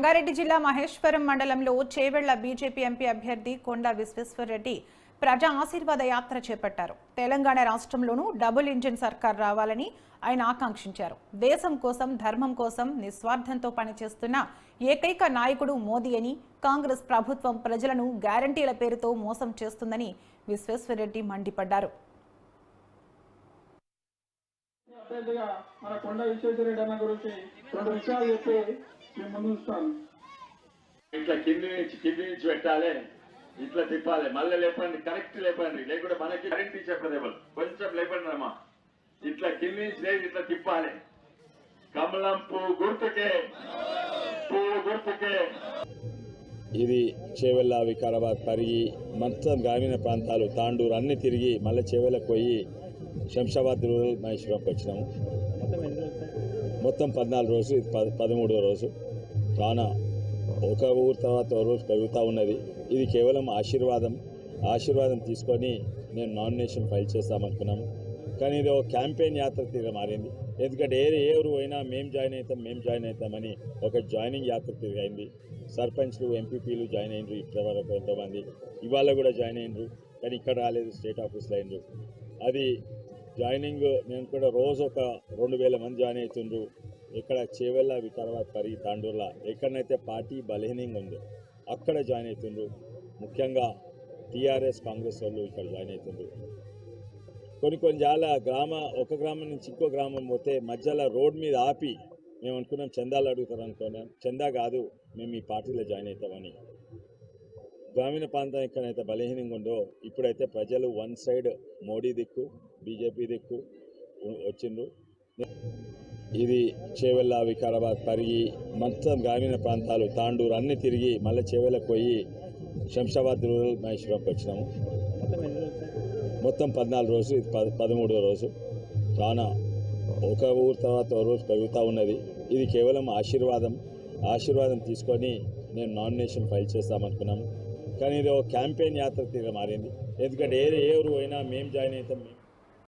రంగారెడ్డి జిల్లా మహేశ్వరం మండలంలో Chevella BJP MP అభ్యర్థి కొండ విశ్వేశ్వరరెడ్డి ప్రజా ఆశీర్వాద యాత్ర చేపట్టారు. తెలంగాణ రాష్ట్రంలోనూ డబుల్ ఇంజిన్ సర్కార్ రావాలని ఆయన ఆకాంక్షించారు. దేశం కోసం, ధర్మం కోసం నిస్వార్థంతో పనిచేస్తున్న ఏకైక నాయకుడు మోదీ అని, కాంగ్రెస్ ప్రభుత్వం ప్రజలను గ్యారంటీల పేరుతో మోసం చేస్తుందని విశ్వేశ్వరరెడ్డి మండిపడ్డారు. అభ్యర్థిగా మన కొండ విశ్వేశ్వరరెడ్డి అన్న గురించి రెండు విషయాలు చెప్పి మేము ముందు చూస్తాను. ఇట్లా కింది నుంచి పెట్టాలి, ఇట్లా తిప్పాలి, మళ్ళీ లేపండి, కరెక్ట్ లేపండి, లేకుంటే మనకి కరెంట్ చెప్పదేమో కొంచెం లేపండి అమ్మా. ఇట్లా కింది నుంచి లేదు, ఇట్లా తిప్పాలి. కమలం పువ్వు గుర్తుకే, పువ్వు గుర్తుకే. ఇది చేవెళ్ళ, వికారాబాద్, పరిగి మొత్తం గ్రామీణ ప్రాంతాలు, తాండూరు అన్ని తిరిగి మళ్ళీ చేవెళ్ళకు పోయి శంషాబాద్ రూరల్ మహేశ్వరంకి వచ్చినాము. మొత్తం 14 రోజు, ఇది 13వ రోజు. చాలా ఒక ఊరు తర్వాత ఒక రోజు పెరుగుతూ ఉన్నది. ఇది కేవలం ఆశీర్వాదం తీసుకొని నేను నామినేషన్ ఫైల్ చేస్తామనుకున్నాము. కానీ ఇది ఒక క్యాంపెయిన్ యాత్ర తీరు మారింది. ఎందుకంటే ఏ ఊరు అయినా మేము జాయిన్ అవుతామని ఒక జాయినింగ్ యాత్ర తిరిగైంది. సర్పంచ్లు, ఎంపీపీలు జాయిన్ అయినరు, ఇప్పటివరకు ఎంతోమంది ఇవాళ కూడా జాయిన్ అయినరు, కానీ ఇక్కడ రాలేదు, స్టేట్ ఆఫీస్లో అయినరు. అది జాయినింగ్ నేను కూడా రోజు ఒక 2000 మంది జాయిన్ అవుతుండ్రు. ఇక్కడ చేవెళ్ళ, వికారాబాద్, పరిగి, తాండూరులో ఎక్కడనైతే పార్టీ బలహీనంగా ఉందో అక్కడ జాయిన్ అవుతుండ్రు. ముఖ్యంగా టీఆర్ఎస్, కాంగ్రెస్ వాళ్ళు ఇక్కడ జాయిన్ అవుతుండ్రు. కొన్ని చాలా ఒక గ్రామం నుంచి ఇంకో గ్రామం పోతే మధ్యలో రోడ్ మీద ఆపి మేము అనుకున్నాం చందాలు అడుగుతారు అనుకున్నాం. చందా కాదు, మేము ఈ పార్టీలో జాయిన్ అవుతామని. గ్రామీణ ప్రాంతం ఎక్కడైతే బలహీనంగా ఉందో ఇప్పుడైతే ప్రజలు వన్ సైడ్ మోడీ దిక్కు, బీజేపీ దిక్కు వచ్చిండ్రు. ఇది చేవెళ్ళ, వికారాబాద్, పరిగి మొత్తం గ్రామీణ ప్రాంతాలు, తాండూరు అన్ని తిరిగి మళ్ళీ చేవెళ్ళకు పోయి శంషాబాద్ రూరల్ మహేశ్వరంకి వచ్చినాము. మొత్తం 14 రోజు, ఇది 13వ రోజు. చాలా ఒక ఊరు తర్వాత ఒక రోజు పెరుగుతూ ఉన్నది. ఇది కేవలం ఆశీర్వాదం తీసుకొని నేను నామినేషన్ ఫైల్ చేస్తామనుకున్నాము. కానీ ఇది ఒక క్యాంపెయిన్ యాత్ర తీరు మారింది. ఎందుకంటే ఏ ఊరు అయినా మేము జాయిన్ అవుతాం.